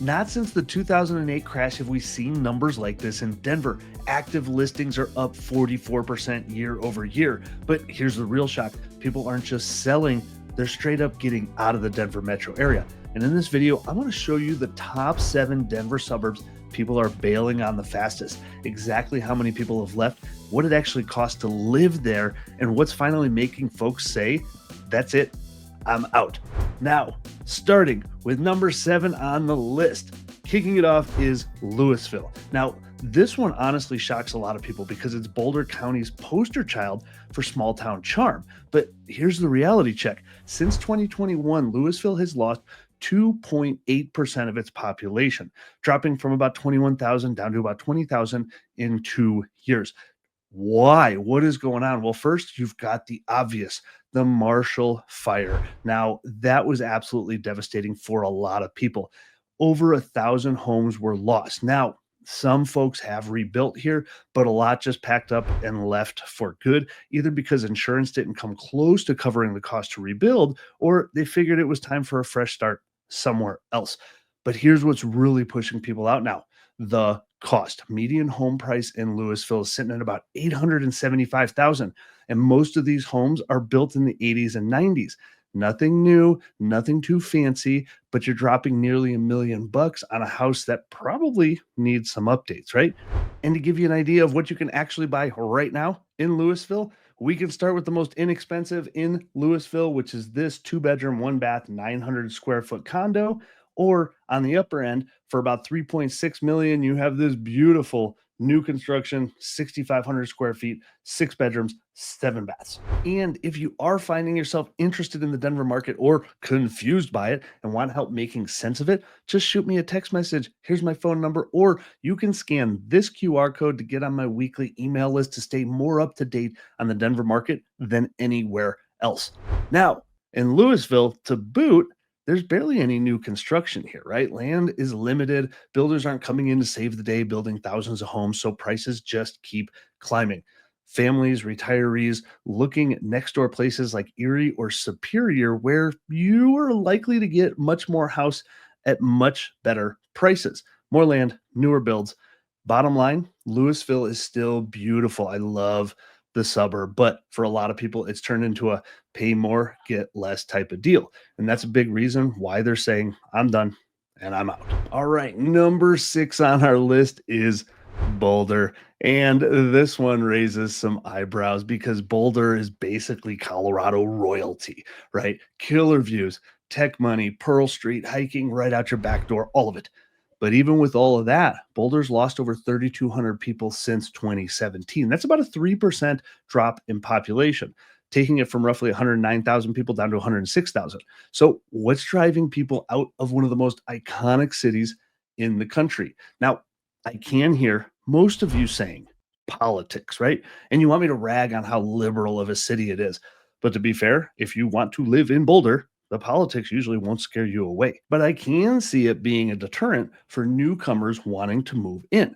Not since the 2008 crash have we seen numbers like this in Denver. Active listings are up 44% year over year. But here's the real shock: people aren't just selling, they're straight up getting out of the Denver metro area. And in this video, I want to show you the top 7 Denver suburbs people are bailing on the fastest, exactly how many people have left, what it actually costs to live there, and what's finally making folks say, that's it, I'm out. Now, starting with number 7 on the list, kicking it off is Louisville. Now, this one honestly shocks a lot of people because it's Boulder County's poster child for small town charm. But here's the reality check: since 2021, Louisville has lost 2.8% of its population, dropping from about 21,000 down to about 20,000 in 2 years. Why? What is going on? Well, first, you've got the obvious, the Marshall Fire. Now, that was absolutely devastating for a lot of people. Over 1,000 homes were lost. Now, some folks have rebuilt here, but a lot just packed up and left for good, either because insurance didn't come close to covering the cost to rebuild, or they figured it was time for a fresh start somewhere else. But here's what's really pushing people out now: the cost. Median home price in Louisville is sitting at about 875,000, and most of these homes are built in the 80s and 90s. Nothing new, nothing too fancy, but you're dropping nearly $1 million on a house that probably needs some updates, right? And to give you an idea of what you can actually buy right now in Louisville, we can start with the most inexpensive in Louisville, which is this 2 bedroom, 1 bath, 900 square foot condo. Or on the upper end, for about 3.6 million, you have this beautiful new construction, 6,500 square feet, 6 bedrooms, 7 baths. And if you are finding yourself interested in the Denver market or confused by it and want help making sense of it, just shoot me a text message. Here's my phone number, or you can scan this QR code to get on my weekly email list to stay more up to date on the Denver market than anywhere else. Now, in Louisville, to boot, there's barely any new construction here, right? Land is limited. Builders aren't coming in to save the day building thousands of homes, so prices just keep climbing. Families, retirees looking at next door places like Erie or Superior, where you are likely to get much more house at much better prices. More land, newer builds. Bottom line, Louisville is still beautiful. I love the suburb, but for a lot of people, it's turned into a pay more, get less type of deal. And that's a big reason why they're saying, I'm done and I'm out. All right. Number 6 on our list is Boulder. And this one raises some eyebrows because Boulder is basically Colorado royalty, right? Killer views, tech money, Pearl Street, hiking right out your back door, all of it. But even with all of that, Boulder's lost over 3,200 people since 2017. That's about a 3% drop in population, taking it from roughly 109,000 people down to 106,000. So, what's driving people out of one of the most iconic cities in the country? Now, I can hear most of you saying politics, right? And you want me to rag on how liberal of a city it is. But to be fair, if you want to live in Boulder, the politics usually won't scare you away. But I can see it being a deterrent for newcomers wanting to move in.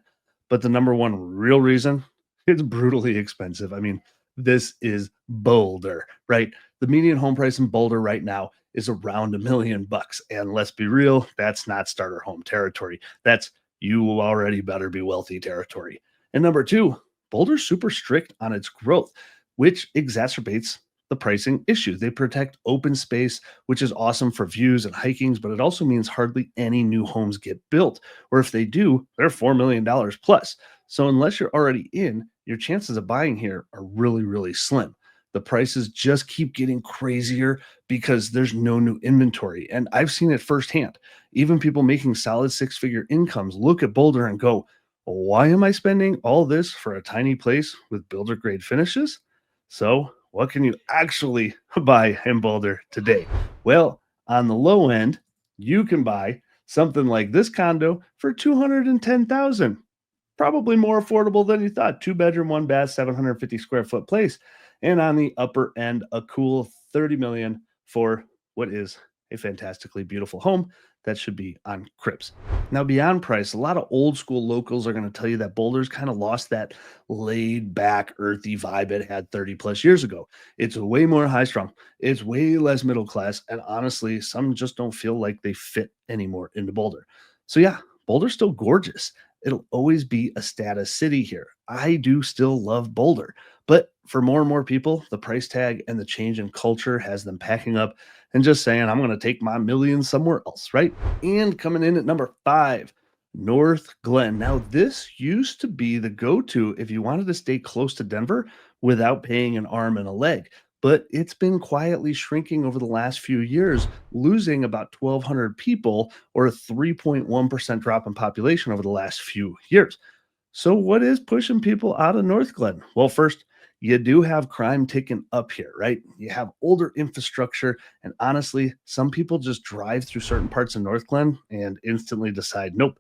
But the number one real reason, it's brutally expensive. I mean, this is Boulder, right? The median home price in Boulder right now is around $1 million. And let's be real, that's not starter home territory. That's you already better be wealthy territory. And number two, Boulder's super strict on its growth, which exacerbates the pricing issue. They protect open space, which is awesome for views and hikings, but it also means hardly any new homes get built. Or if they do, they're $4 million plus. So unless you're already in, your chances of buying here are really, really slim. The prices just keep getting crazier because there's no new inventory. And I've seen it firsthand. Even people making solid 6-figure incomes look at Boulder and go, why am I spending all this for a tiny place with builder grade finishes? So, what can you actually buy in Boulder today? Well, on the low end, you can buy something like this condo for 210,000. Probably more affordable than you thought. 2 bedroom, 1 bath, 750 square foot place. And on the upper end, a cool 30 million for what is a fantastically beautiful home that should be on Crips. Now, beyond price, a lot of old school locals are going to tell you that Boulder's kind of lost that laid back, earthy vibe it had 30 plus years ago. It's way more high strung, it's way less middle class, and honestly, some just don't feel like they fit anymore into Boulder. So yeah, Boulder's still gorgeous. It'll always be a status city here. I do still love Boulder, but for more and more people, the price tag and the change in culture has them packing up and just saying, I'm going to take my millions somewhere else, right? And coming in at number five, North Glen. Now, this used to be the go to if you wanted to stay close to Denver without paying an arm and a leg. But it's been quietly shrinking over the last few years, losing about 1,200 people or a 3.1% drop in population over the last few years. So, what is pushing people out of North Glen? Well, first, you do have crime ticking up here, right? You have older infrastructure, and honestly, some people just drive through certain parts of North Glen and instantly decide, nope,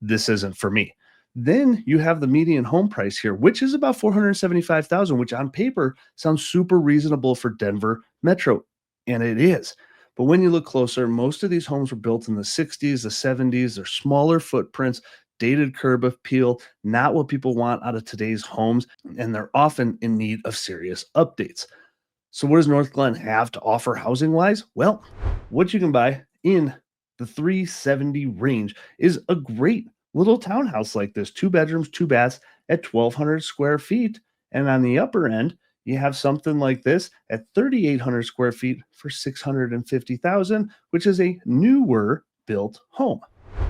this isn't for me. Then you have the median home price here, which is about 475,000, which on paper sounds super reasonable for Denver Metro, and it is. But when you look closer, most of these homes were built in the 60s, the 70s. They're smaller footprints, dated curb appeal, not what people want out of today's homes, and they're often in need of serious updates. So, what does North Glen have to offer housing wise? Well, what you can buy in the 370 range is a great little townhouse like this, two bedrooms, two baths at 1,200 square feet. And on the upper end, you have something like this at 3,800 square feet for 650,000, which is a newer built home.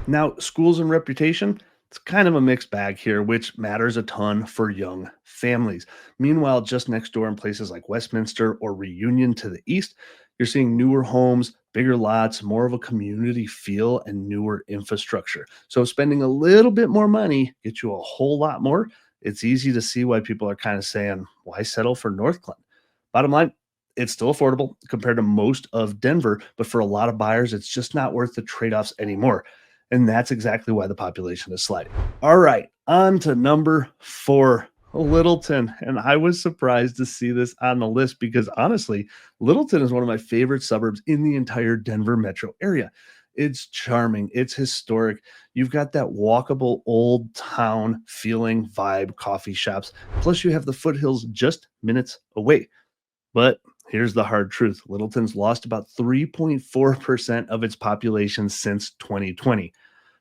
Now, schools and reputation, it's kind of a mixed bag here, which matters a ton for young families. Meanwhile, just next door in places like Westminster or Reunion to the east, you're seeing newer homes, bigger lots, more of a community feel, and newer infrastructure. So, spending a little bit more money gets you a whole lot more. It's easy to see why people are kind of saying, why settle for North Glen? Bottom line, it's still affordable compared to most of Denver, but for a lot of buyers, it's just not worth the trade offs anymore. And that's exactly why the population is sliding. All right, on to number four, Littleton. And I was surprised to see this on the list because honestly, Littleton is one of my favorite suburbs in the entire Denver metro area. It's charming, it's historic. You've got that walkable old town feeling vibe, coffee shops. Plus, you have the foothills just minutes away. But here's the hard truth: Littleton's lost about 3.4% of its population since 2020.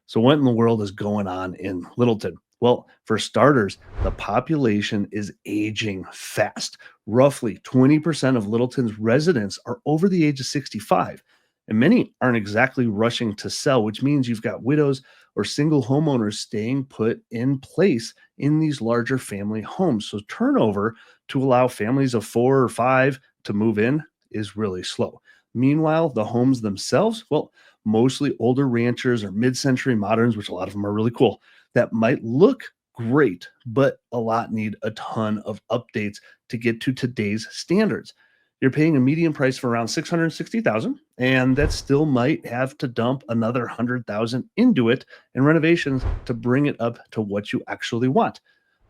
So, what in the world is going on in Littleton? Well, for starters, the population is aging fast. Roughly 20% of Littleton's residents are over the age of 65, and many aren't exactly rushing to sell, which means you've got widows or single homeowners staying put in place in these larger family homes. So, turnover to allow families of four or five to move in is really slow. Meanwhile, the homes themselves, well, mostly older ranchers or mid-century moderns, which a lot of them are really cool, that might look great, but a lot need a ton of updates to get to today's standards. You're paying a median price for around 660,000, and that still might have to dump another 100,000 into it in renovations to bring it up to what you actually want.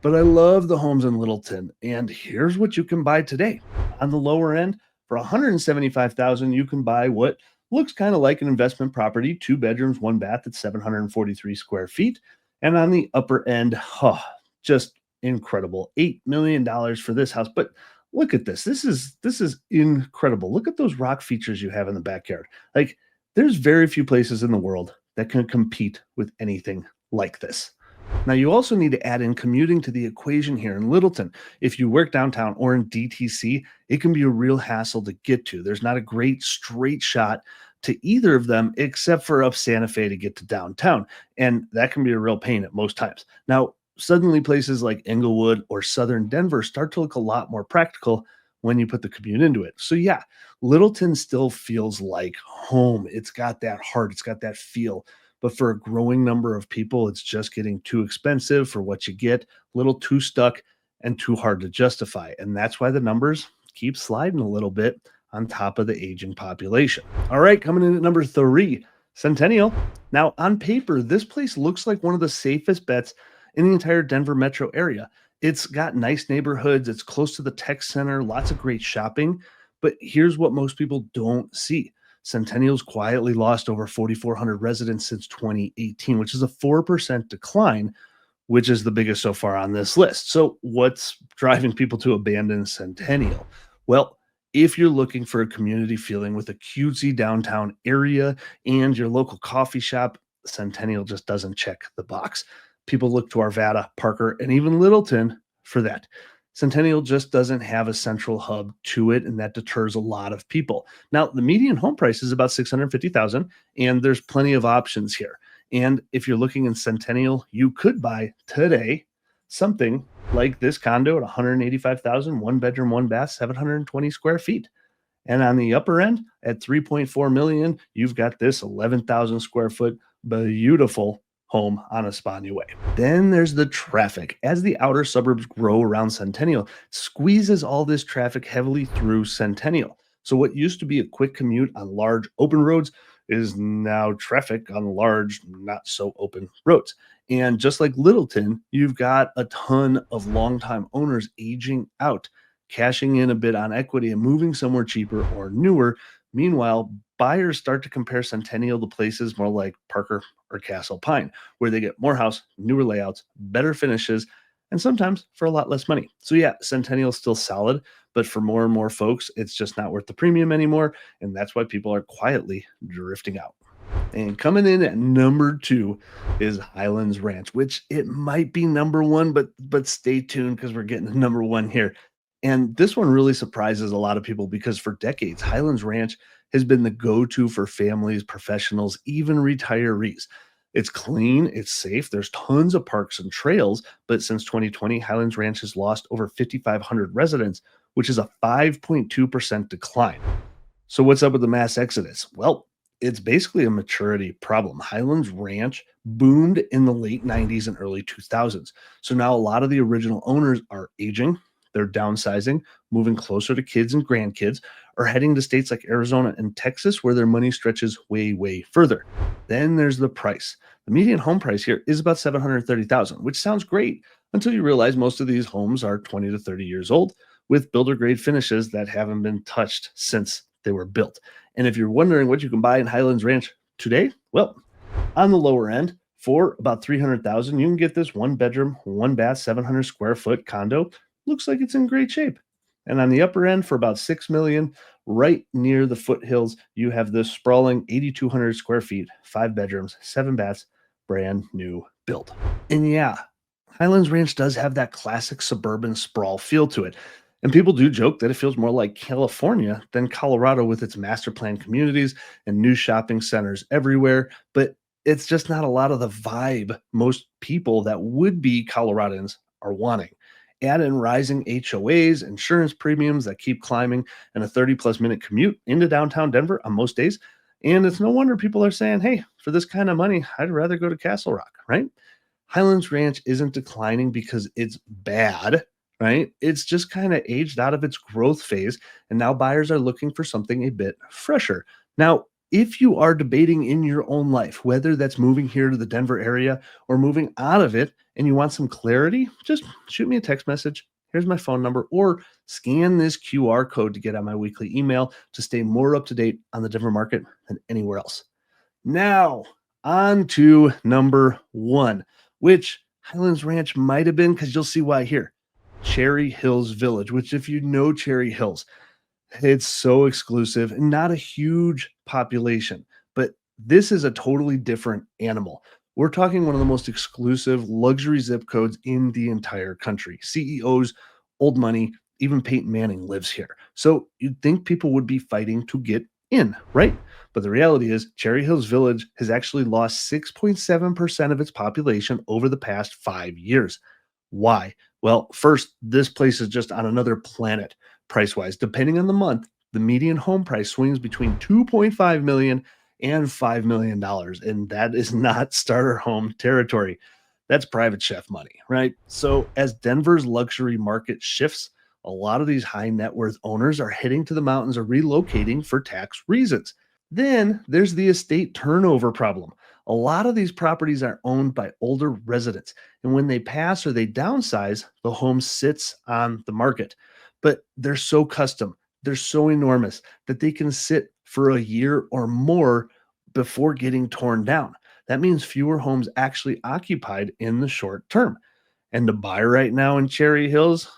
But I love the homes in Littleton, and here's what you can buy today. On the lower end, for 175,000, you can buy what looks kind of like an investment property, two bedrooms, one bath at 743 square feet. And on the upper end, oh, just incredible. $8 million for this house. But look at this. This is incredible. Look at those rock features you have in the backyard. Like there's very few places in the world that can compete with anything like this. Now, you also need to add in commuting to the equation here in Littleton. If you work downtown or in DTC, it can be a real hassle to get to. There's not a great straight shot to either of them except for up Santa Fe to get to downtown. And that can be a real pain at most times. Now, suddenly places like Englewood or Southern Denver start to look a lot more practical when you put the commute into it. So, yeah, Littleton still feels like home. It's got that heart, it's got that feel, but for a growing number of people, it's just getting too expensive for what you get, a little too stuck and too hard to justify. And that's why the numbers keep sliding a little bit on top of the aging population. All right, coming in at number three, Centennial. Now, on paper, this place looks like one of the safest bets in the entire Denver metro area. It's got nice neighborhoods, it's close to the tech center, lots of great shopping. But here's what most people don't see: Centennial's quietly lost over 4,400 residents since 2018, which is a 4% decline, which is the biggest so far on this list. So, what's driving people to abandon Centennial? Well, if you're looking for a community feeling with a cutesy downtown area and your local coffee shop, Centennial just doesn't check the box. People look to Arvada, Parker, and even Littleton for that. Centennial just doesn't have a central hub to it, and that deters a lot of people. Now, the median home price is about 650,000, and there's plenty of options here. And if you're looking in Centennial, you could buy today something like this condo at 185,000, one bedroom, one bath, 720 square feet. And on the upper end at 3.4 million, you've got this 11,000 square foot beautiful home on Espana Way. Then there's the traffic. As the outer suburbs grow around Centennial, squeezes all this traffic heavily through Centennial. So what used to be a quick commute on large open roads is now traffic on large, not so open roads. And just like Littleton, you've got a ton of longtime owners aging out, cashing in a bit on equity and moving somewhere cheaper or newer. Meanwhile, buyers start to compare Centennial to places more like Parker or Castle Pine, where they get more house, newer layouts, better finishes, and sometimes for a lot less money. So yeah, Centennial's still solid, but for more and more folks, it's just not worth the premium anymore, and that's why people are quietly drifting out. And coming in at number 2 is Highlands Ranch, which it might be number 1, but stay tuned because we're getting to number 1 here. And this one really surprises a lot of people because for decades, Highlands Ranch has been the go-to for families, professionals, even retirees. It's clean, it's safe, there's tons of parks and trails, but since 2020, Highlands Ranch has lost over 5,500 residents, which is a 5.2% decline. So what's up with the mass exodus? Well, it's basically a maturity problem. Highlands Ranch boomed in the late 90s and early 2000s. So now a lot of the original owners are aging, they're downsizing, moving closer to kids and grandkids, or heading to states like Arizona and Texas where their money stretches way, way further. Then there's the price. The median home price here is about 730,000, which sounds great until you realize most of these homes are 20 to 30 years old with builder grade finishes that haven't been touched since they were built. And if you're wondering what you can buy in Highlands Ranch today, well, on the lower end, for about 300,000, you can get this one bedroom, one bath, 700 square foot condo. Looks like it's in great shape. And on the upper end, for about 6 million, right near the foothills, you have this sprawling 8,200 square feet, five bedrooms, seven baths, brand new build. And yeah, Highlands Ranch does have that classic suburban sprawl feel to it. And people do joke that it feels more like California than Colorado with its master plan communities and new shopping centers everywhere. But it's just not a lot of the vibe most people that would be Coloradans are wanting. Add in rising HOAs, insurance premiums that keep climbing, and a 30 plus minute commute into downtown Denver on most days. And it's no wonder people are saying, hey, for this kind of money, I'd rather go to Castle Rock, right? Highlands Ranch isn't declining because it's bad, right? It's just kind of aged out of its growth phase, and now buyers are looking for something a bit fresher. Now, if you are debating in your own life whether that's moving here to the Denver area or moving out of it and you want some clarity, just shoot me a text message. Here's my phone number, or scan this QR code to get on my weekly email to stay more up to date on the Denver market than anywhere else. Now, on to number 1, which Highlands Ranch might have been because you'll see why here. Cherry Hills Village, which, if you know Cherry Hills, it's so exclusive and not a huge population, but this is a totally different animal. We're talking one of the most exclusive luxury zip codes in the entire country. CEOs, old money, even Peyton Manning lives here. So you'd think people would be fighting to get in, right? But the reality is, Cherry Hills Village has actually lost 6.7% of its population over the past 5 years. Why? Well, first, this place is just on another planet price wise. Depending on the month, the median home price swings between 2.5 million and $5 million. And that is not starter home territory. That's private chef money, right? So as Denver's luxury market shifts, a lot of these high net worth owners are heading to the mountains or relocating for tax reasons. Then there's the estate turnover problem. A lot of these properties are owned by older residents, and when they pass or they downsize, the home sits on the market. But they're so custom, they're so enormous that they can sit for a year or more before getting torn down. That means fewer homes actually occupied in the short term. And to buy right now in Cherry Hills,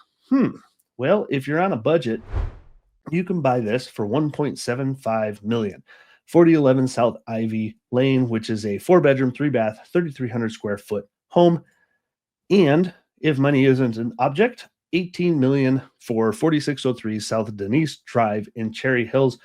well, if you're on a budget, you can buy this for 1.75 million. 4011 South Ivy Lane, which is a 4 bedroom, 3 bath, 3,300 square foot home. And if money isn't an object, 18 million for 4603 South Denise Drive in Cherry Hills,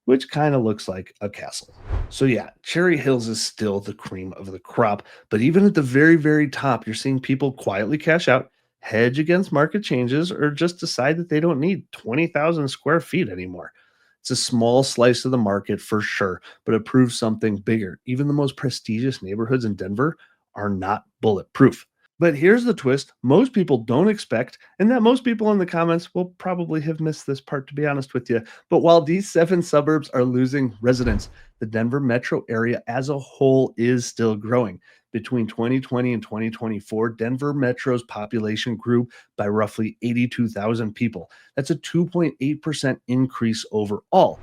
which kind of looks like a castle. So yeah, Cherry Hills is still the cream of the crop, but even at the very, very top, you're seeing people quietly cash out, hedge against market changes, or just decide that they don't need 20,000 square feet anymore. It's a small slice of the market for sure, but it proves something bigger. Even the most prestigious neighborhoods in Denver are not bulletproof. But here's the twist most people don't expect, and that most people in the comments will probably have missed this part, to be honest with you. But while these seven suburbs are losing residents, the Denver metro area as a whole is still growing. Between 2020 and 2024, Denver Metro's population grew by roughly 82,000 people. That's a 2.8% increase overall.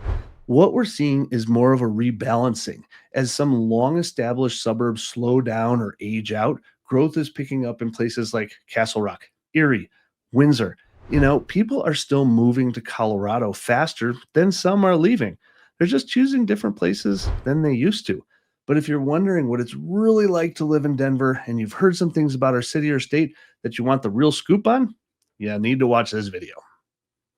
What we're seeing is more of a rebalancing. As some long established suburbs slow down or age out, growth is picking up in places like Castle Rock, Erie, Windsor. People are still moving to Colorado faster than some are leaving. They're just choosing different places than they used to. But if you're wondering what it's really like to live in Denver and you've heard some things about our city or state that you want the real scoop on, you need to watch this video.